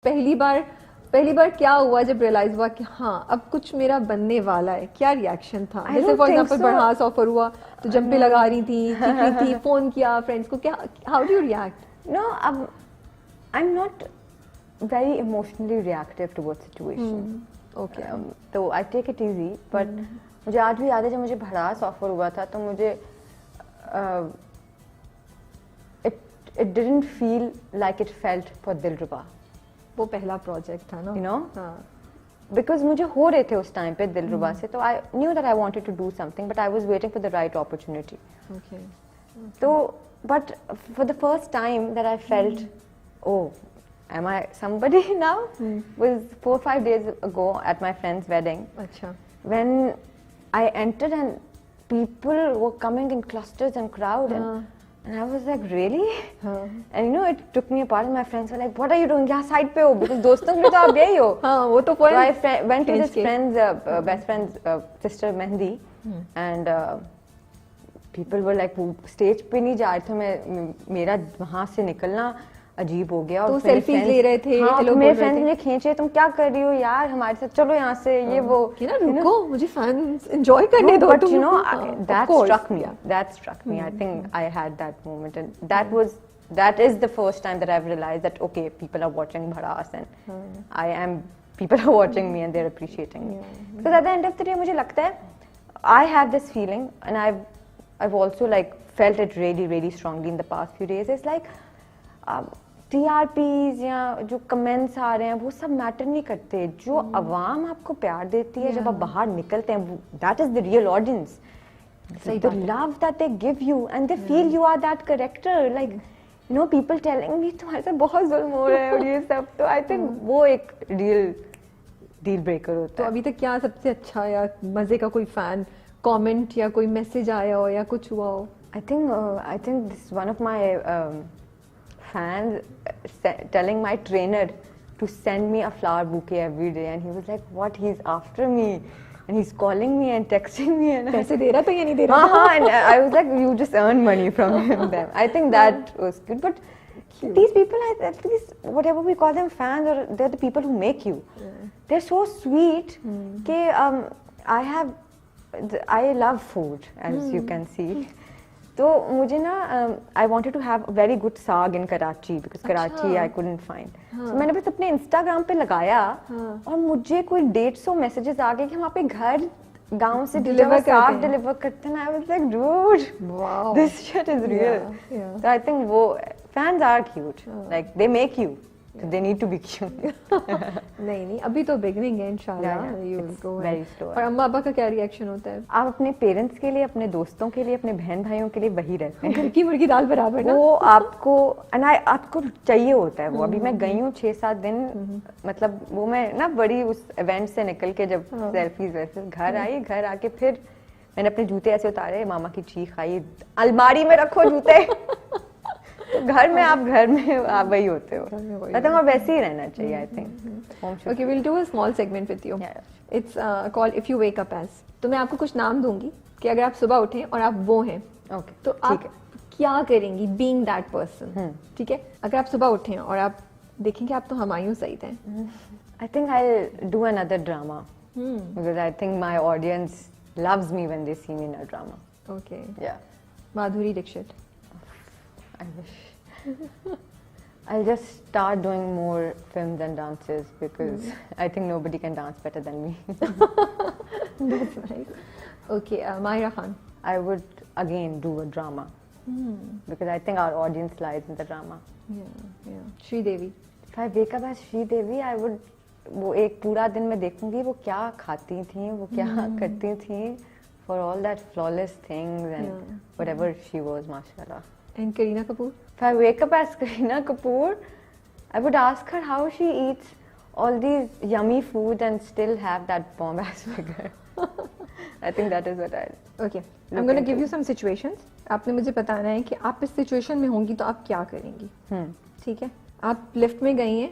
पहली बार क्या हुआ जब रियलाइज हुआ कि हाँ अब कुछ मेरा बनने वाला है? क्या रिएक्शन था? जैसे फॉर एग्जांपल बढ़ास ऑफर हुआ तो जंपे लगा रही थी, सीख रही थी, फोन किया फ्रेंड्स को, क्या how do you react? No, अब I am not very emotionally reactive towards situation. Okay, तो I take it easy. But मुझे आज भी याद है जब मुझे भड़ास ऑफर हुआ था तो मुझे it didn't feel like it felt for Dilruba. वो पहला प्रोजेक्ट था ना, you know, because मुझे हो रहे थे उस टाइम पे दिलरुबा से, तो I knew that I wanted to do something, but I was waiting for the right opportunity. Okay. So, but for the first time that I felt, oh, am I somebody now? Was 4-5 days ago at my friend's wedding. अच्छा. When I entered and people were coming in clusters and crowd and I was like, really? And you know, it took me apart and my friends were like, what are you doing? यहाँ side पे हो, because दोस्तों के लिए तो आप यही हो. हाँ, वो तो So I went to this friend's, best friend's sister Mehndi, and people were like, stage पे नहीं जा रहे थे, मेरा वहाँ से निकलना अजीब हो गया. तो सेल्फीज ले रहे थे, हाँ, तो मेरे फ्रेंड्स मुझे खींचे, तुम क्या कर रही हो यार, हमारे साथ चलो यहाँ से, ये वो. कि ना रुको, मुझे फैंस एंजॉय करने दो. But you know, that struck me. I think I had that moment, and that is the first time that I've realized that okay, people are watching Bharas and people are watching me and they're appreciating me. Because at the end of the day, मुझे लगता है I have this feeling, and I've also like felt it really, really strongly in the past few days. It's like TRPs या जो comments आ रहे हैं वो सब matter नहीं करते. जो अवाम आपको प्यार देती है जब आप बाहर निकलते हैं, that is the real audience. The love that they give you and they feel you are that character. Like, you know, people telling me तुम्हारे साथ बहुत जुल्म हो रहा है और ये सब, तो I think वो एक real deal breaker होता है. तो अभी तक क्या सबसे अच्छा या मजे का कोई फैन कमेंट या कोई मैसेज आया हो या कुछ हुआ हो? I think this is one of my fans telling my trainer to send me a flower bouquet every day, and he was like, what, he's after me and he's calling me and texting me, and पैसे दे रहा था या नहीं दे रहा था? And I was like, you just earn money from them. I think that was good. But these people, at least whatever we call them, fans, or they're the people who make you. They're so sweet. I love food, as you can see. तो मुझे ना I wanted to have a very good साग in Karachi, because Karachi I couldn't find. So मैंने बस अपने Instagram पे लगाया और मुझे कोई 150 मैसेजेस आ गए कि हम आपके घर गांव से साग डिलीवर करते हैं. I was like, dude, wow, this shit is real. So I think वो fans are cute. Like they make you. So they need to be cute. नहीं अभी तो बिगनिंग है इंशाल्लाह. You will go very slow. और अम्मा अब्बा का क्या रिएक्शन होता है? आप अपने पेरेंट्स के लिए, अपने दोस्तों के लिए, अपने बहन भाइयों के लिए वही रहते हैं. घर की मुर्गी दाल बराबर ना. वो आपको आपको चाहिए होता है वो. अभी मैं गई हूँ 6-7 दिन, मतलब वो मैं ना बड़ी उस इवेंट से निकल के जब सेल्फीज वैसे घर आई, घर आके फिर मैंने अपने जूते ऐसे उतारे, मामा की चीख आई, अलमारी में रखो जूते. तो घर में आप वही होते हो. मतलब वैसे ही रहना चाहिए. I think. Okay, will do a small segment with you. It's called if you wake up as. तो मैं आपको कुछ नाम दूंगी कि अगर आप सुबह उठें और आप वो हैं, तो आप क्या करेंगी बीइंग दैट पर्सन? ठीक है, अगर आप सुबह उठें और आप देखेंगे आप तो हुमायूं सईद हैं. I think I will do another drama, because I think my audience loves me when they see me in a drama. Okay. Yeah. Madhuri Dixit. I wish. I'll just start doing more films and dances, because I think nobody can dance better than me. That's nice. Okay, Mahira Khan. I would again do a drama, because I think our audience lies in the drama. Yeah. Sridevi. If I wake up as Sridevi, I would. वो एक पूरा दिन मैं देखूंगी वो क्या खाती थी, वो क्या करती थी, for all that flawless things and whatever she was, mashallah. And Kareena Kapoor? If I wake up as Kareena Kapoor, I would ask her how she eats all these yummy food and still have that bomb-ass figure. I think that is what I'll. Okay, I'm going to give you some situations. आपने मुझे बताना है कि आप इस situation में होंगी तो आप क्या करेंगी. ठीक है, आप लिफ्ट में गई हैं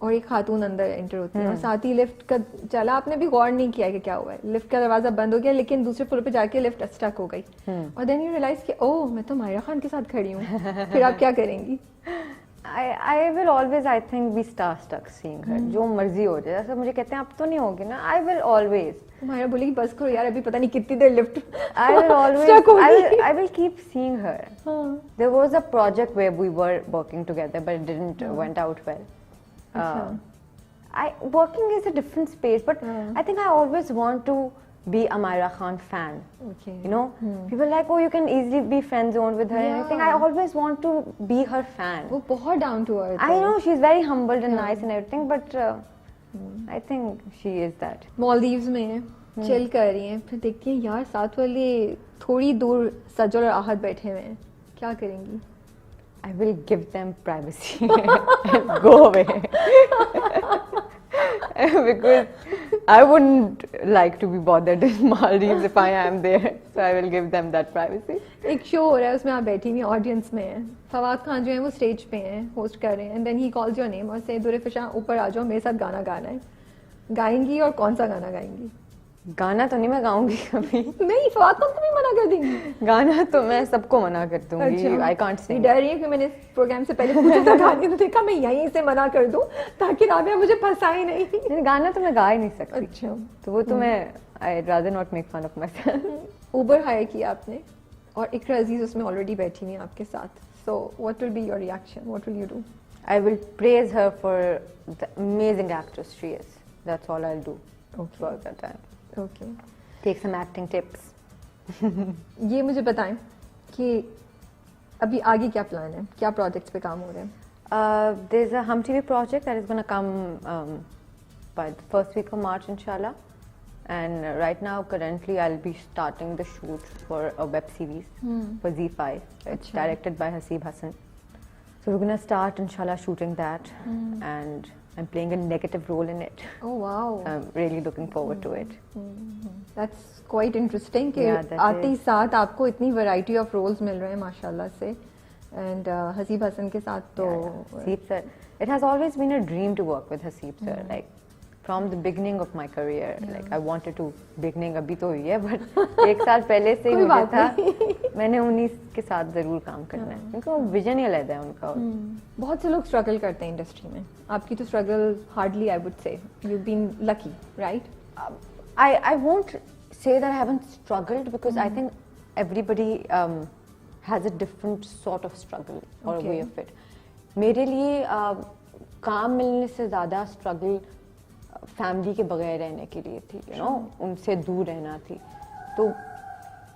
और एक खातून अंदर एंटर होती है और साथ ही लिफ्ट का चला, आपने भी गौर नहीं किया कि क्या हुआ है, लिफ्ट का दरवाजा बंद हो गया लेकिन दूसरे फ्लोर पे जाके लिफ्ट स्टक हो गई और देन यू रियलाइज कि ओह मैं तो माहिरा खान के साथ खड़ी हूँ. फिर आप क्या करेंगी? I will always, I think, be starstruck seeing her. जो मर्जी हो जाए, जैसे मुझे कहते हैं अब तो नहीं होगी ना, I will always. तुम्हारा बोलेगी बस करो यार, अभी पता नहीं कितनी देर lift I will always, I will keep seeing her. हाँ. There was a project where we were working together, but it didn't went out well. Working is a different space, but I think I always want to be Ameera Khan fan. Okay. You know, people are like, oh, you can easily be friend zoned with her and everything. I always want to be her fan. वो बहुत down to earth. I know she's very humble and nice and everything, but I think she is that. Maldives में chill कर रही हैं, फिर देखती हैं यार साथ वाले थोड़ी दूर सजल और आहत बैठे हुए हैं, क्या करेंगी? I will give them privacy and go away. Because I wouldn't like to be bothered in Maldives if I am there. So I will give them that privacy. एक शो हो रहा है, उसमें आप बैठी हुई ऑडियंस में हैं, फवाद खान जो है वो स्टेज पे हैं, होस्ट कर रहे हैं, and then he calls your name और से दुरे फिशा ऊपर आ जाओ, मेरे साथ गाना गाना है. गाएंगी और कौन सा गाना गाएंगी? गाना तो नहीं मैं गाऊंगी कभी. नहीं, फवाद खान को भी मना कर देंगी? गाना तो मैं सबको मना कर दूंगी. अच्छा. I can't sing. डर रही है कि मैंने प्रोग्राम से पहले पूछा था गाने, तो देखा मैं यहीं से मना कर दूं ताकि राबिया मुझे फंसाए नहीं. गाना तो मैं गा ही नहीं सकती. अच्छा. तो वो तो मैं I'd rather not make fun of myself. Uber hire किया आपने और इकरा अजीज उसमें ऑलरेडी बैठी हुई हैं आपके साथ. So what will be your reaction? What will you do? I will praise her for the amazing actress she is. That's all I'll do. Okay. For that time. Okay. Take some acting tips. ये मुझे बताएं कि अभी आगे क्या plan है, क्या projects पे काम हो रहे हैं? There's a Hum TV project that is going to come by the first week of March, inshallah. And right now, currently, I'll be starting the shoot for a web series for Z5. It's directed by Haseeb Hassan. So we're going to start, inshallah, shooting that. And I'm playing a negative role in it. Oh wow. I'm really looking forward to it. That's quite interesting कि Yeah, आते ही साथ आपको इतनी variety of roles मिल रहे हैं माशाल्लाह से. And Haseeb Hasan के साथ तो Haseeb sir, it has always been a dream to work with Haseeb sir. Like from the beginning of my career, like I wanted to. Beginning अभी तो हुई है, but एक साल पहले से ही कोई मुझे बात था मैंने उन्हीं के साथ जरूर काम करना है, क्योंकि वो विजन ही अलग है उनका. बहुत से लोग स्ट्रगल करते हैं इंडस्ट्री में. आपकी तो struggle hardly I would say. You been lucky, right? I won't say that I haven't struggled, because I think everybody has a different sort of struggle or a way of it. मेरे लिए काम मिलने से ज़्यादा struggle family के बगैर रहने के लिए थी. यू नो, उनसे दूर रहना थी. तो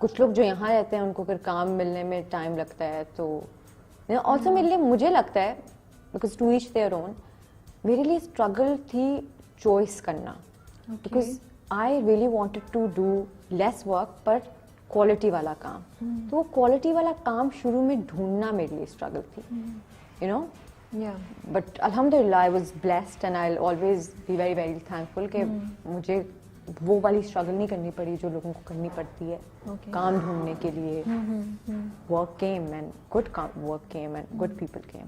कुछ लोग जो यहाँ रहते हैं उनको अगर काम मिलने में टाइम लगता है, तो ऑल्सो मेरे लिए मुझे लगता है, because to each their own, मेरे लिए स्ट्रगल थी चॉइस करना. Because I really wanted to do less work पर क्वालिटी वाला काम. तो वो क्वालिटी वाला काम शुरू में ढूंढना मेरे लिए स्ट्रगल थी. यू नो, बट अल्हम्दुलिल्लाह I was blessed and I will always be very very thankful कि मुझे वो वाली स्ट्रगल नहीं करनी पड़ी जो लोगों को करनी पड़ती है काम ढूंढने के लिए. Work came and good work came and good people came.